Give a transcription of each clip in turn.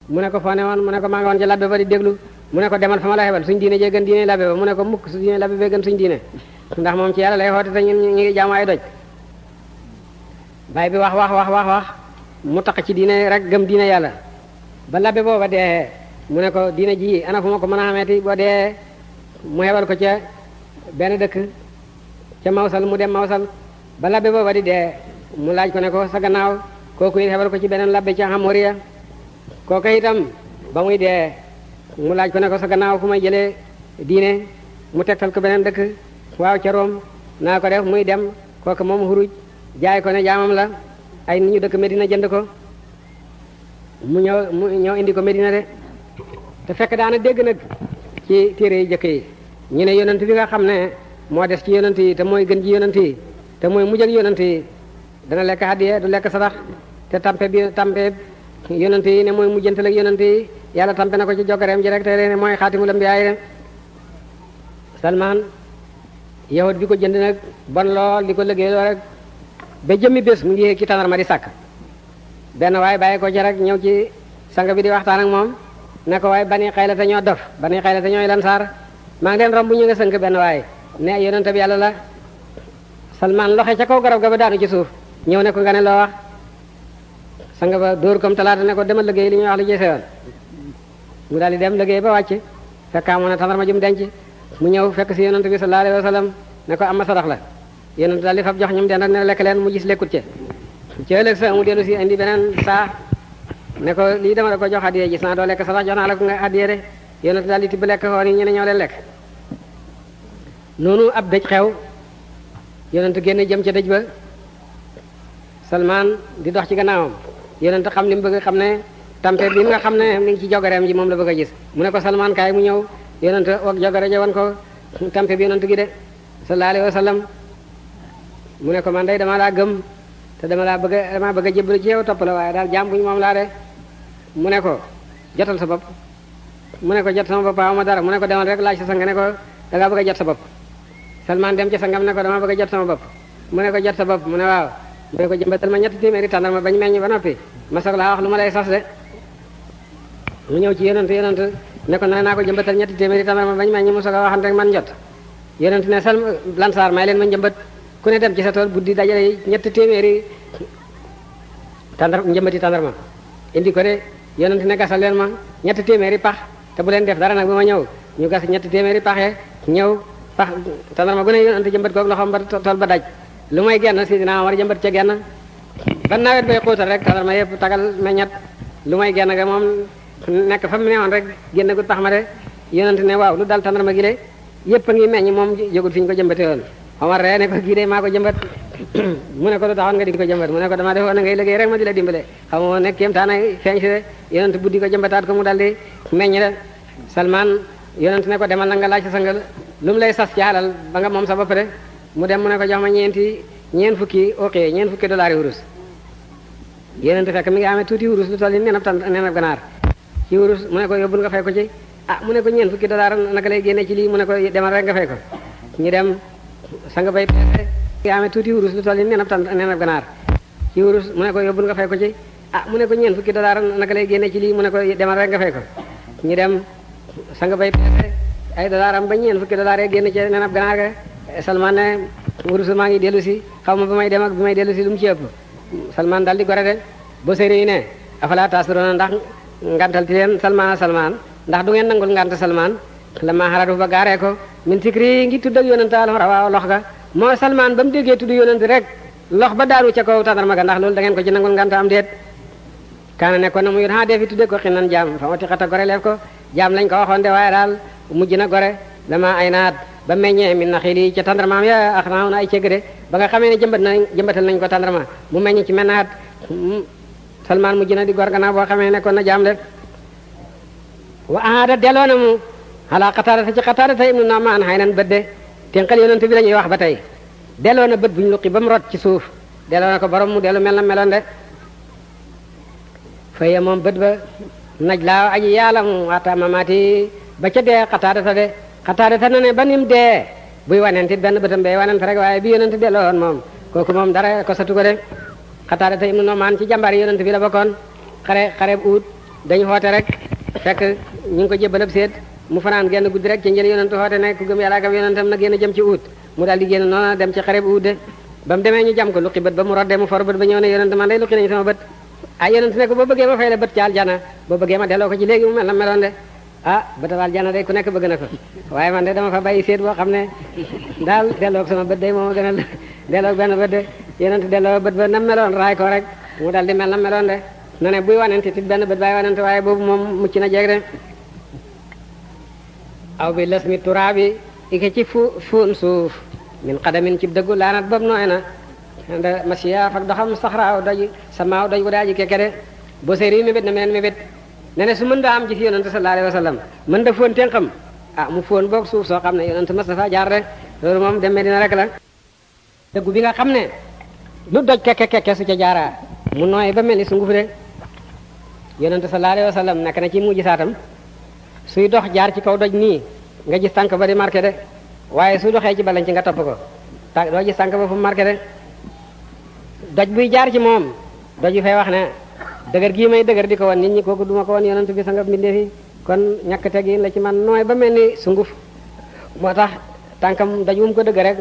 mu ne ko foo ne woon mu ne ko maa nga woon ci labbe ba di déglu mu ne ko demal fa ma la xebal suñ diine jee gën diine labbe ba mu ne ko mukk su diine labbe bee gën suñ diine ndax moom ci yàlla lay xoote te ñun ñu ngi jaamu ay doj baay bi wax mu taq ci diine rek gëm diine yàlla ba labbe booba dee mu ne ko diine ji ana fu ma ko mën a xameeti boo dee mu xebal ko ca benn dëkk ca Mawsal mu dem Mawsal ba labbe booba di dee mu laaj ko ne ko sa gannaaw kooku it xebal ko ci beneen labbe ca Xamoriya kooku itam ba muy dee mu laaj ko ne ko sa gannaaw fu may jëlee diine mu tegtal ko beneen dëkk waaw ca Room naa ko def muy dem kooku moom xuruj jaay ko ne jaamam la ay nit ñu dëkk Medina jënd ko mu ñëw indi ko Medina de te fekk daana dégg nag ci téere yi jëkk yi ñu ne yonent bi nga xam ne moo des ci yonent yi te mooy gën ji yonent yi te mooy mujj ak yonent yi dana lekk hadiya du lekk sadax te tampe yonent yi ne mooy mujjantal ak yonent yi yàlla tampe na ko ci jokkareem ji rek te ne mooy xaatimul ambiyaa yi de Salman yahud bi ko jënd nag bon lool di ko liggéey lool rek ba jëmmi bés mu ngi ci tanarma di sàkk benn waaye bàyyi ko ci rek ñëw ci sang bi di waxtaan ak moom ne ko waaye bani xaylata ñoo dof bani xaylata ñooy Lansaar maa ngi leen romb ñu nga sënk benn waaye ne yonent bi yàlla la Salman loxe ca kaw garab ga ba daanu ci suuf ñëw ne ko nga ne loo wax sang ba dóor comme talaata ne ko demal liggéey li ñuy wax li jëse woon mu daal di dem liggéey ba wàcc fekk amoon na tandarma jum denc mu ñëw fekk si yonent bi sallallahu alayhi wa sallam ne ko am ma sadax la yonent daal di fab jox ñum den rek ne lekk leen mu gis lekkut ca ci ëllëg sa mu dellu si indi beneen saa ne ko lii dama la ko jox hadiye gis naa doo lekk sadax jox naa la ko nga hadiye de yonent daal di tibb lekk xool yi ñu ne ñoo leen lekk noonu ab dëj xew yonent génn jëm ca dëj ba Salman di dox ci gannaawam yonent xam li mu bëgg xam ne tampe bi nga xam ne mi ngi ci jogareem ji moom la bëgg a gis mu ne ko Salman kaay mu ñëw yonent wak jogare ja wan ko tampe bi yonent gi de sallallahu alayhi wa sallam mu ne ko man day dama laa gëm te dama bëgg a jébbalu ci yow topp la waaye daal jaam buñu moom laa de mu ne ko jotal sa bopp mu ne ko jot sama bopp ma dara mu ne ko demal rek laaj sa sang ne ko da ngaa bëgg a jot sa bopp Salman dem ci sangam ne ko dama bëgg a jot sama bopp mu ne ko jot sa bopp mu ne waaw mu ne ko jëmbatal ma ñetti téeméeri tàndarma bañ meññ ba noppi ma soog laa wax lu ma lay sas de mu ñëw ci yonent ne ko naa ko jëmbatal ñetti téeméeri tàndarma bañ meññ mu soog a waxante man jot yonent ne Lansaar may leen ma njëmbat ku ne dem ci sa tool buddi dajale ñetti téeméeri njëmbati tàndarma indi ko de yonent ne gasal leen ma ñetti téeméeri pax te bu leen def dara nag ba ma ñëw ñu gas ñetti téeméeri paxe ñëw pax tàndarma gu ne yonent jëmbat koog loxoom ba tool ba daj lu may genn si dinaa war jëmbat ca genn ba nawet bay xóotal rek tàndarma yëpp tagal meññat lu may genn ga moom nekk fa mu newoon rek génn gut pax ma de yonent ne waaw lu dal tàndarma gi de yëpp a ngi meññ moom jógut fi ñu ko jëmbate woon Omar ree ne ko kii de maa ko jëmbat mu ne ko lu taxoon nga di ko jëmbat mu ne ko dama defoon na ngay liggéey rek ma di la dimbale xam nga nekk kéem taana feeñ si de yonent buddi ko jëmbataat ko mu dal di meññ de Salman yonent ne ko demal na nga laaj sa sangal lu mu lay sas ci alal ba nga moom sa bopp de mu dem mu ne ko jox ma ñeent fukki $, wurus yonent fekk mi ngi amee tuuti wurus lu toll ni nenab ganaar ci wurus mu ne ko yóbbul nga fay ko ci mu ne ko ñeent fukki $, naka lay génne ci lii mu ne ko demal rek nga fay ko ñu dem sang bay peese ngi amee tuuti wurus lu toll ni nenab ganaar ci wurus mu ne ko yóbbul nga fay ko ci mu ne ko ñeent fukki $, naka lay génne ci lii mu ne ko demal rek nga fay ko ñu dem sang bay peese ay $am ba ñeent fukki $, génn ci nenab ganaar ga Salman ne wurus maa ngi dellu si xaw ma ba may dem ak bi may dellu si lu mu ci ëpp Salman daal di gore de ba séri yi ne afala tasirona ndax ngantal ti leen Salman ndax du ngeen nangul ngant Salman la ma xaratu ba gaaree ko min sikri ngi tudd ak yonent alxora waaw lox ga moo Salman ba mu déggee tudd yonent rek lox ba daanu ca kaw tàndarma ga ndax loolu da ngeen ko ci nangul ngant am déet kaana ne ko na mu yot ha defi tudde ko xinan jaam fa mati xata gore leef ko jaam lañ ko waxoon de waaye daal mujj na gore dama ay naat ba meññee min na xiili ca tàndarmaam ya ak naaw na ay cégg de ba nga xamee ne jëmbatal nañ ko tàndarma mu meññ ci mennaat Salman mujj na di gor gannaaw boo xamee ne kon na jaam de wa aada delloo na mu ala Qataadata ci Qataadata ibnu Nu'maan xay nan bët de tenqal yonent bi la ñuy wax ba tey delloo na bët bu ñu luqi ba mu rot ci suuf delloo na ko borom mu dellu mel na meloon de faye moom bët ba naj laa aji yàlla mu ata mamaati ba ca dee Qataadata na ne ba nim dee buy wanentit benn bëtam bee wanent rek waaye bi yonent delloo woon moom kooku moom dara ko satu ko de Qataadata ibnu Nu'maan ci jàmbaar yonent bi la bokkoon xare Uhud dañu xoote rek fekk ñu ngi ko jébbalab seet mu fanaan genn guddi rek ci njël yonent xoote ne ku gëm yàlla ak yonentam na génn jëm ci uut mu daal di génn noona dem ci xare bu uut de ba mu demee ñu jam ko luqi bët ba mu rodde mu for bët ba ñëw ne yonent man day luqi nañu sama bët ah yonent ne ko boo bëggee ma fay la bët ci aljana boo bëggee ma delloo ko ci léegi mu mel na meloon de ah bëtal aljana day ku nekk bëgg na ko waaye man de dama fa bàyyi seet boo xam ne daal delloo ko sama bët day moom a gënal delloo benn bët de yonent delloo bët ba nam meloon raay ko rek mu dal di mel na meloon de na ne buy wanente tit benn bët baay wanente waaye boobu moom mucc na jeeg de aw bi las mi turaabi ike ci fuun suuf min xadamin ci dëggu laanat boobu nooy na nda masiya fak doxam saxraaw doj samaaw doj wu daaji keke de boo séeri mébét na meneen mébét ne ne su mën da am ci fi yonente sallallahu alayhi wa sallam mën da foon tenqam ah mu foon boog suuf soo xam ne yonente mas dafa jaar de loolu moom dem Medina rek la dëggu bi nga xam ne lu doj keke su ca jaaraa mu nooy ba mel ni sunguf de yonente sallallahu alayhi wa sallam nekk na ci mujj saatam suy dox jaar ci kaw doj nii nga gis tànk ba di marqué de waaye su doxee ci balañ ci nga topp ko doo gis tànk ba fu marqué de doj buy jaar ci moom doj yu fay wax ne dëgër gii may dëgër di ko wan nit ñi kooku duma ko wan yonent bi sanga mbindee fi kon ñàkk tegin la ci man nooy ba mel ni sunguf moo tax tànkam doj mu ko dëgg rek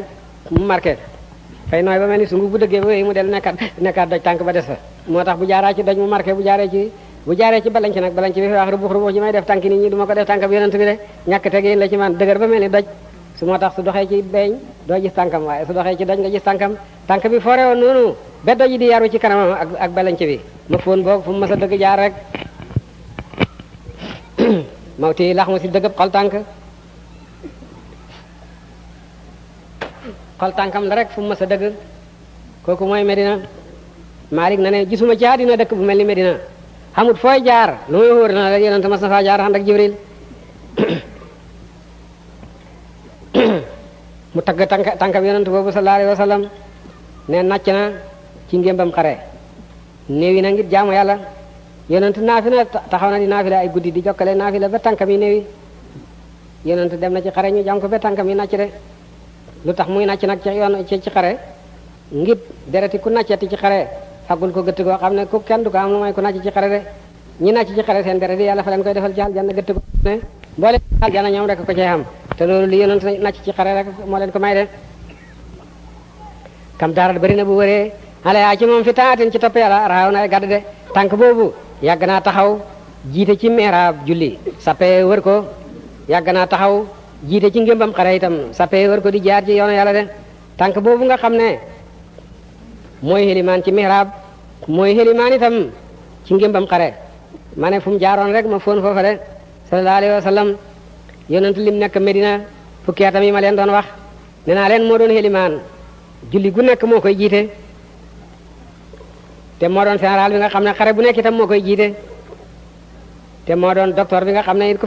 mu marqué fay nooy ba mel ni sunguf bu dëggee ba wéy mu del nekkaat doj tànk ba des fa moo tax bu jaaraa ci doj mu marqué bu jaaree ci balanci nag balanci bi fi wax rubux ji may def tànk nit ñi duma ko def tànk bi yonent bi de ñàkk tegin la ci man dëgër ba mel ni doj su moo tax su doxee ci beeñ doo gis tànkam waaye su doxee ci doj nga gis tànkam tànk bi foore woon noonu ba doj yi di yaru ci kanamam ak balanci bi ma foon boog fu mu mës a dëgg jaar rek mawti lax mu si dëggab xol tànkam la rek fu mu mës a dëgg kooku mooy Medina Malik na ne gisuma ci àddina dëkk bu mel ni Medina xamut fooy jaar lu muy wóor na la yonente mas na faa jaar ànd ak Jibril mu tagg tànkam yonent boobu sallallahu alayhi wa sallam ne nàcc na ci ngémbam xare néewi na ngir jaamu yàlla yonent naafila taxaw na di naafila ay guddi di jokkale naafila ba tànkam yi néewi yonent dem na ci xare ñu jam ko ba tànkam yi nàcc de lu tax muy nàcc nag ci yoon ci xare ngir dereti ku nàccati ci xare fagul ko gëtt goo xam ne ku kenn du ko am lu may ku nàcc ci xare de ñi nàcc ci xare seen deret yi yàlla fa leen koy defal ci aljanna gëtt goo ne mboole aljanna ñoom rek ko cee xam te loolu li yonent nàcc ci xare rek moo leen ko may de kam daaral bari na bu wëree xale yaa ci moom fi taatin ci topp yàlla raaw na gàdd de tànk boobu yàgg naa taxaw jiite ci mihrab julli sappe wër ko yàgg naa taxaw jiite ci ngémbam xare itam sappe wër ko di jaar ci yoonu yàlla de tànk boobu nga xam ne mooy xelimaan ci mihrab mooy xelimaan itam ci ngémbam xare ma ne fu mu jaaroon rek ma foon foofa de sallallahu alayhi wa sallam yonent lim nekk Medina fukki atam yi ma leen doon wax nee naa leen moo doon xelimaan julli gu nekk moo koy jiite te moo doon général bi nga xam ne xare bu nekk itam moo koy jiite te moo doon docteur bi nga xam ne it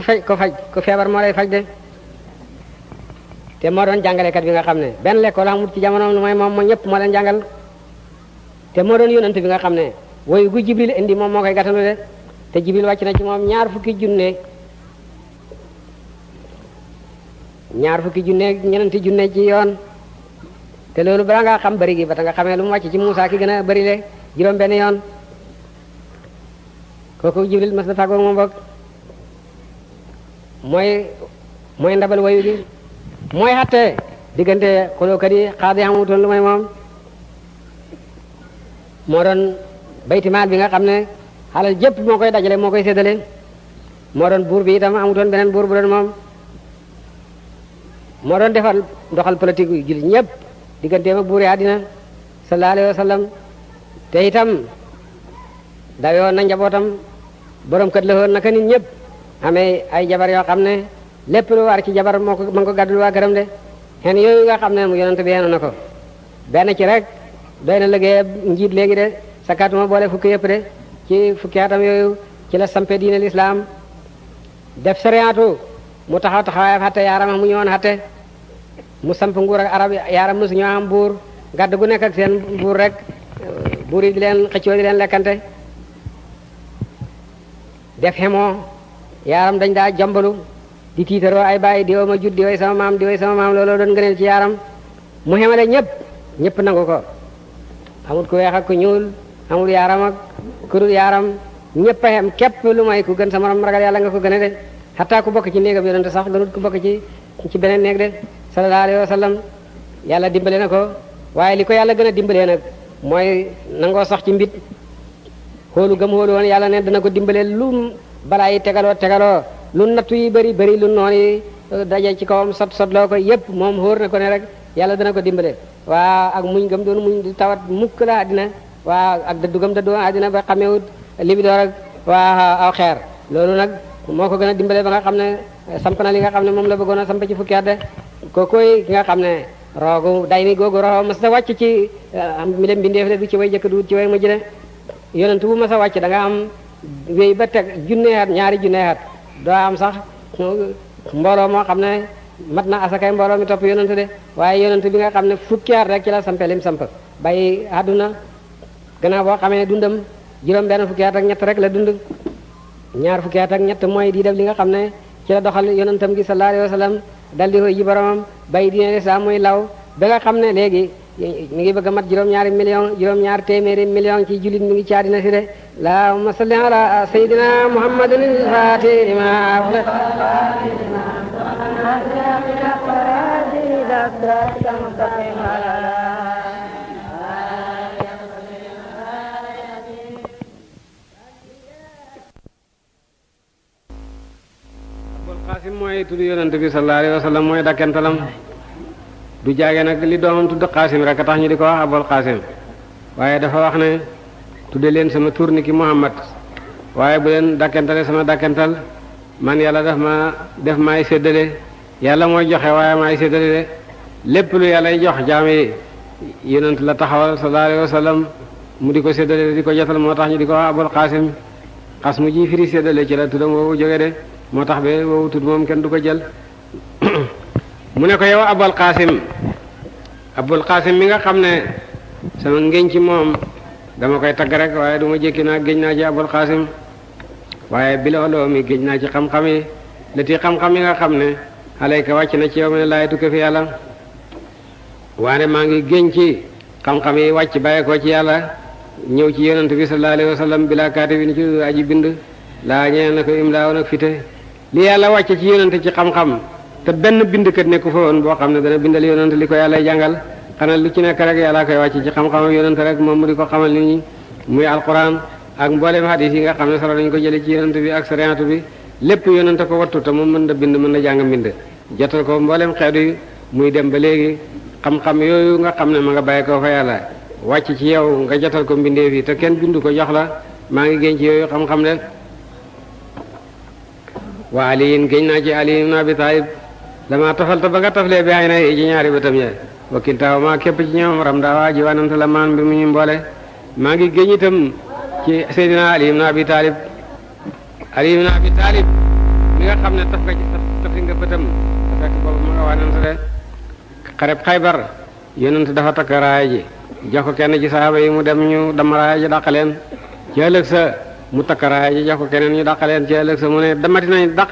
ku feebar moo lay faj de te moo doon jàngalekat bi nga xam ne benn lekkool amul ci jamonoom lu mooy moom moo ñëpp moo leen jàngal te moo doon yonent bi nga xam ne woyu gu Jibril indi moom moo koy gàttandu de te Jibril wàcc na ci moom ñaar fukki junne ñenenti junne ci yoon te loolu bala ngaa xam bari gi ba ta nga xamee lu mu wàcc ci Muusaa ki gën a bari le juróom benn yoon kooku Jibril mas na tàggoog moom boog mooy ndabal wayu gi mooy xatte diggante xulookat yi xaadi xamutoon lu may moom moo doon baytimaal bi nga xam ne xalal jëpp moo koy dajale moo koy séddale moo doon buur bi itam amutoon beneen buur bu doon moom moo doon defal doxal politique yu jullit ñëpp digganteem ak buur yi àddina sallallahu alayhi wa sallam te itam dayoon na njabootam borom kët la woon naka nit ñëpp amee ay jabar yoo xam ne lépp lu war ci jabar moo ko mën ko gàddul waa këram de xen yooyu nga xam ne mu yonent bi xenu na ko benn ci rek doy na liggéey njiit léegi de sakatuma boole fukki yëpp de ci fukki atam yooyu ci la sampe diine l'islam def sariatu mu taxaw taxawaay xatte yaaram mu ñëwoon xatte mu samp nguur ak arab yaaram mosu ñoo am buur gàdd gu nekk ak seen buur rek buur yi di leen xëccoo di leen lekkante def xemoo yaaram dañ daa jombalu di tiitaroo ay bàyyi diwo ma jut diwoy sama maam looloo doon ngëneel ci yaaram mu xemale ñëpp nangu ko amul ku weex ak ku ñuul amul yaaram ak ku dul yaaram ñëpp a xem képp lu may ku gën sa morom ragal yàlla nga ko gën a de xataa ku bokk ci néegam yonent sax gënut ku bokk ci beneen néeg de sallallahu alayhi wa sallam yàlla dimbale na ko waaye li ko yàlla gën a dimbalee nag mooy nangoo sax ci mbit xoolu gëm xoolu woon yàlla ne dana ko dimbalee lu balaa yi tegaloo lu nattu yi bëri lu noon yi daje ci kawam sotloo ko yépp moom xóor na ko ne rek yàlla dana ko dimbale waa ak muñ gëm doon muñ di tawat mukk la àddina waa ak dëddu gëm dëddu àddina ba xamewut li bi door ak waa aw xeer loolu nag moo ko gën a dimbale ba nga xam ne samp na li nga xam ne moom la bëggoon a samp ci fukki at de kookoy ki nga xam ne roogu day mi googu roxo mas a wàcc ci mi dem bindeef de du ci way jëkk du ci way mujj de yonent bu mas a wàcc da nga am wéy ba teg junneexat ñaari junneexat doo am sax mbooloo moo xam ne mat na asakay mbooloo mi topp yonent de waaye yonent bi nga xam ne fukki at rek ci la sampe lim samp bàyyi àdduna gannaaw boo xamee dundam juróom benn fukki at ak ñett rek la dund ñaar fukki at ak ñett mooy di def li nga xam ne ci la doxal yonentam gi sallallahu alayhi wa sallam dal di koy ji boromam bàyyi diine lislaam muy law ba nga xam ne léegi mi ngi bëgg a mat juróom-ñaar téeméeri million ci jullit mi ngi ci àddina si de allahumma salli ala sayyidina muhammadin al-fatih lima Xaasim mooy tudd yonent bi sallallahu alayhi wa sallam mooy dakkentalam du jaage nag li doomam tudd Xaasim rek a tax ñu di ko wax Abul Xaasim waaye dafa wax ne tudde leen sama tur ni ki Muhammad waaye bu leen dakkentale sama dakkental man yàlla def maay séddale yàlla mooy joxe waaye maay séddale de lépp lu yàlla jox jaam yi yonent la taxawal sallallahu alayhi wa sallam mu di ko séddale di ko jotal moo tax ñu di ko wax Abul Xaasim xas mu ji firi séddale ci la tuddam woowu jóge de moo tax be woowu tudd moom kenn du ko jël mu ne ko yow Abul Xaasim mi nga xam ne sama ngéñ ci moom dama koy tagg rek waaye du ma jékki naa géñ naa ci Abul Xaasim waaye bilooloo mi géñ naa ci xam-xam yi lati xam-xam yi nga xam ne alayka wàcc na ci yow ne laay tukke fi yàlla waane maa ngi géñ ci xam-xam yi wàcc bàyyi ko ci yàlla ñëw ci yonent bi sallallahu alayhi wa sallam bila kaatibin ci aji bind laa ñeel na ko imlaaw nag fite li yàlla wàcce ci yonent ci xam-xam te benn bindkat nekku fa woon boo xam ne dana bindal yonent li ko yàlla jàngal xanaa lu ci nekk rek yàlla koy wàcce ci xam-xam yonent rek moom mu di ko xamal nit ñi muy alquran ak mboolem hadis yi nga xam ne solo nañu ko jële ci yonent bi ak sariatu bi lépp yonent ko wattu te moom mën na bind mën na jàng mbind jotal ko mboolem xeetu yi muy dem ba léegi xam-xam yooyu nga xam ne ma nga bàyyi ko fa yàlla wàcc ci yow nga jotal ko mbindeef yi te kenn bindu ko jox la maa ngi génn ci yooyu xam-xam de wa aliyin géñ naa ci Ali ibn Abi Talib dama tafal ta ba nga taflee bi ay na yi ci ñaari bëtam ya wakkiltaaw maa képp ci ñoom ram daa waa ji wanante la maan mbir mu ñu mboole maa ngi géñ itam ci Seydina Ali ibn Abi Talib mi nga xam ne tafi nga bëtam te fekk boobu ma nga wanante de xareb Xaybar yonent dafa takk raaya ji jox ko kenn ci sahaaba yi mu dem ñu dam raaya ji dàqaleen ci ëllëg sa mu takk raaya ji jox ko keneen ñu dàqaleen ci ëllëg sa mu ne damati nañ dàq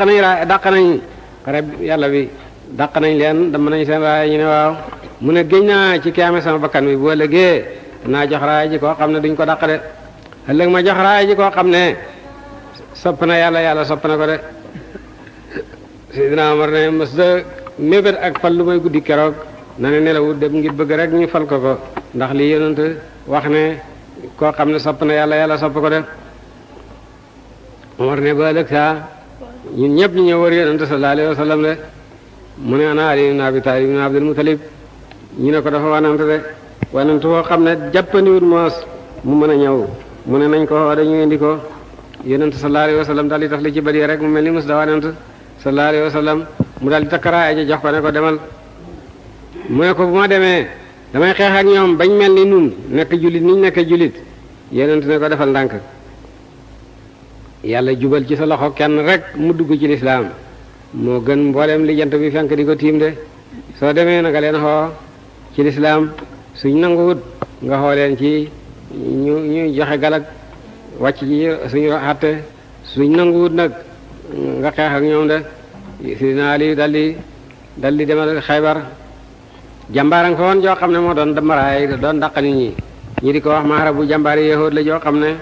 nañ xareb yàlla bi dàq nañ leen dama nañ seen raaya ñu ne waaw mu ne géñ naa ci ki amee sama bakkan bi bu ëllëgee naa jox raaya ji koo xam ne duñ ko dàq de ëllëg ma jox raaya ji koo xam ne sopp na yàlla sopp na ko de Seydina Omar ne mës da mébét ak fal lu may guddi keroog na ne nelawut dem ngir bëgg rek ñu fal ko ndax li yonent wax ne koo xam ne sopp na yàlla sopp ko de Omar ne ba ëllëg saa ñun ñëpp ñu ñëw wër yonent sallallahu alayhi wa sallam de mu ne ana Ali ibn Abi Talib ibn Abdul Muttalib ñu ne ko dafa wanante de wanante foo xam ne jàppandiwut moos mu mën a ñëw mu ne nañ ko dañu indi ko yonent sallallahu alayhi wa sallam daal di taf li ci bëri rek mu mel ni mos da wanante sallallahu alayhi wa sallam mu daal di takkaraay ji jox ko ne ko demal mu ne ko bu ma demee damay xeex ak ñoom bañ mel ni nun nekk jullit niñ nekk jullit yonent ne ko defal ndànk yàlla jubal ci sa loxo kenn rek mu dugg ci lislaam moo gën mboolem li jant bi fenk di ko tiim de soo demee na nga leen xoo ci lislaam suñ nanguwut nga xoo leen ci ñu joxe galak wàcc ci suñu xatte suñ nanguwut nag nga xeex ak ñoom de Sidina Ali daldi demal Xaybar jàmbaara nga fa woon joo xam ne moo doon damaraay doon dàq nit ñi di ko wax Mahra bu jàmbaari yahood la joo xam ne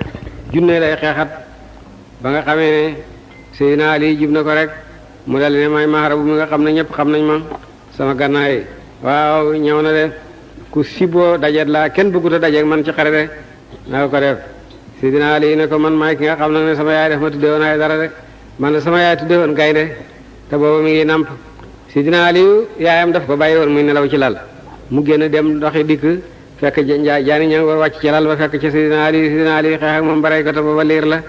junne lay xeexat ba nga xamee ne Seydina Ali jub na ko rek mu dal ne may maharabu mi nga xam ne ñëpp xam nañ ma sama gannaay waaw ñëw na de ku siboo dajet laa kenn bëggut a dajeeg man ci xare de naa ko def Seydina Ali ne ko man maay ki nga xam ne sama yaay def ma tudde woon ay dara de man la sama yaay tudde woon gaynde te booba mi ngi namp Seydina Ali yaayam daf ko bàyyi woon muy nelaw ci lal mu génn dem doxi dikk fekk jaani ña war wàcc ci lal ba fekk ci Seydina Ali xeex ak moom baray ko te booba liir la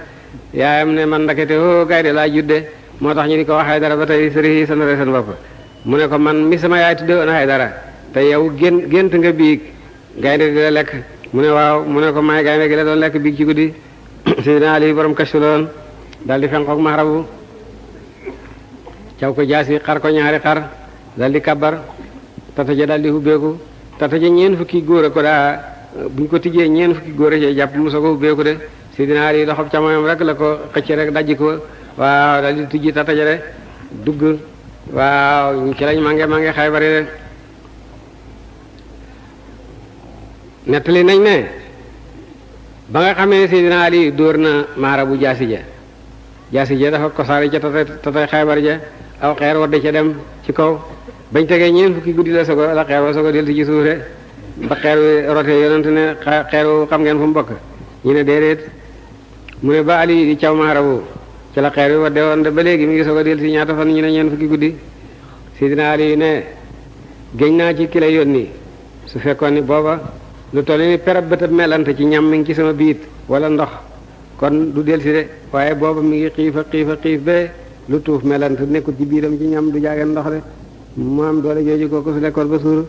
yaayam ne man ndakete gaynde laa judde moo tax ñu di ko wax ay dara ba tey sëriñ yi sanare seen bopp mu ne ko man mi sama yaay tudde woon ay dara te yow gént nga biig gaynde di la lekk mu ne waaw mu ne ko may gaynde gi la doon lekk biig ci guddi Seydina Ali borom kashfu la woon daal di fenqoog mahrabu caw ko jaasi xar ko ñaari xar daal di kabbar tata ja daal di hubbeeku tata ja ñeen fukki góor a ko daa buñ ko tijjee ñeen fukki góor a ci jàpp musa ko hubbeeku de Seydina Ali doxab camoyam rek la ko xëcc rek dajji ko waaw daal di tijji tata ja de dugg waaw ci lañ mange Xaybari de nettali nañ ne ba nga xamee ne Seydina Ali dóor na mahrabu jaasi ja dafa kosaari ca tatay Xaybar ja aw xeer wadde ca dem ci kaw bañ tegee ñeen fukki guddi la sogo la xeer wa sogo del ci suuf de ba xeer wi rote yonent ne xeer wu xam ngeen fu mu bokk ñu ne déedéet mu ne ba Ali di caw mahrabu ci la xeer wi wadde woon de ba léegi mi ngi sogo del ci ñaata fan ñu ne ñeen fukki guddi Seydina Ali ne géñ naa ci ki la yónni su fekkoon ni booba lu toll ni perab bëtab melante ci ñam mi ngi ci sama biit wala ndox kon du delsi de waaye booba mi ngi xiif ba lu tuuf melante nekkul ci biiram ci ñam du jaageen ndox de mu am doole jooju kooku su lekkoon ba suur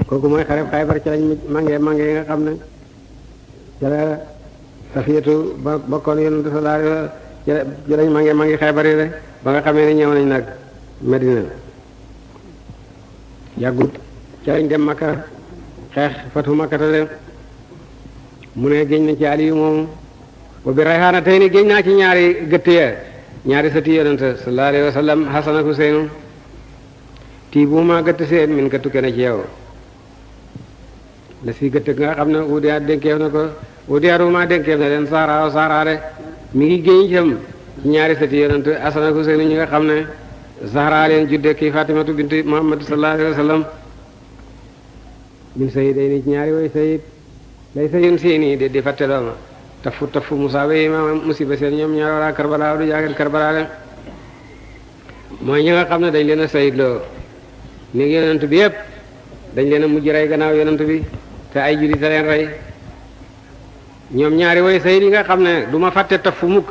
kooku mooy xareb Xaybar ci lañ mange yi nga xam ne ci la Safiyatu ba bokkoon yonent sallallahu alayhi wa sallam ci lañ mange Xaybar yi de ba nga xamee ne ñëw nañ nag Medina yàggut ci lañ dem Makka xeex fatu Makka te de mu ne géñ na ci Aliyu moomu wa bi rayhaana tey ni géñ naa ci ñaari gëtt ya ñaari sëti yonent sallallahu alayhi wa sallam Hasan ak Huseynu tii bu ma gëtt seen min ka tukke na ci yow la si gëtt nga xam ne udiya dénkeef na ko udiya ruma dénkeef na leen saara de mi ngi géñ itam ci ñaari sëti yonent Hasan ak Huseynu ñi nga xam ne Zahra leen judde kii Fatimatu bintu Muhammad sallallahu alayhi wa sallam min sayid day ni ci ñaari way sayid lay sayun siini di fatte dooma tafu musaabe yi ma musiba seen ñoom ñaar wala Karbala du jaagen Karbala de mooy ñi nga xam ne dañ leen a sayid loo ni ngi yonent bi yëpp dañ leen a mujj rey gannaaw yonent bi te ay jullit a leen rey ñoom ñaari way sayid yi nga xam ne du ma fàtte tafu mukk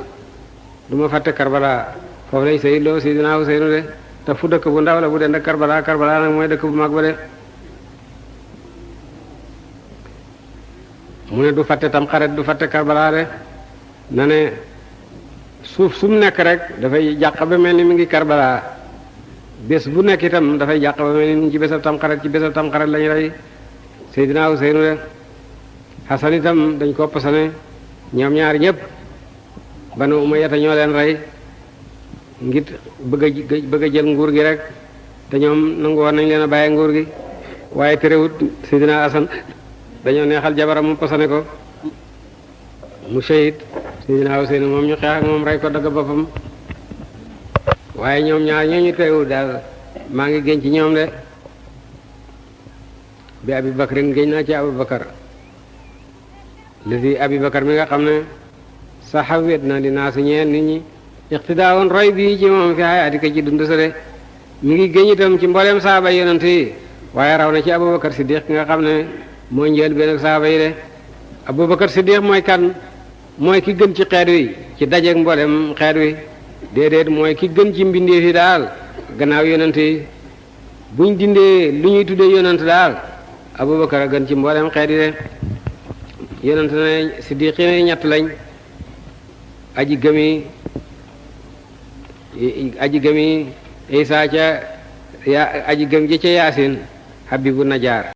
du ma fàtte Karbala foofu lañ sayid loo Sidina Huseynu de tafu dëkk bu ndaw la bu dend ak Karbala nag mooy dëkk bu mag ba de mu ne du fàtte tam xaret du fàtte Karbala de na ne suuf su mu nekk rek dafay jàq ba mel ni mi ngi Karbala bés bu nekk itam dafay jàq ba mel ni ci bésab tam xaret lañu rey Seydina Useynu de Hasan itam dañ ko posone ñoom ñaar ñëpp Banu Umayya ñoo leen rey ngir bëgg a jël nguur gi rek te ñoom nangu woon nañ leen a bàyyi nguur gi waaye terewut Seydina Hasan dañoo neexal jabaram mu posone ko mu shahid Seydina Useynu moom ñu xeex ak moom rey ko dagg boppam waaye ñoom ñaar ñooñu teewul daal maa ngi génn ci ñoom de bi Abi Bakrin génn naa ci Abu Bakar lisi Abi Bakar mi nga xam ne saxa wet na li naa su ñeen nit ñi iqtidaawoon roy bii ci moom fi hayaati ko ci dund sa de mi ngi génn itam ci mbooleem saaba yonent yi waaye raw na ci Abubakar Siddiq ki nga xam ne mooy njël benn ak saaba yi de Abubakar Siddiq mooy kan mooy ki gën ci xeet wi ci dajeek mboolem xeet wi déedéet mooy ki gën ci mbindeef yi daal gannaaw yonent yi buñ dindee lu ñuy tuddee yonent daal Abubakar a gën ci mboolem xeet yi de yonent na Siddiq yi ñett lañ aji gëmi Isa ca aji gëm ji ca Yaasin Habibu Najaar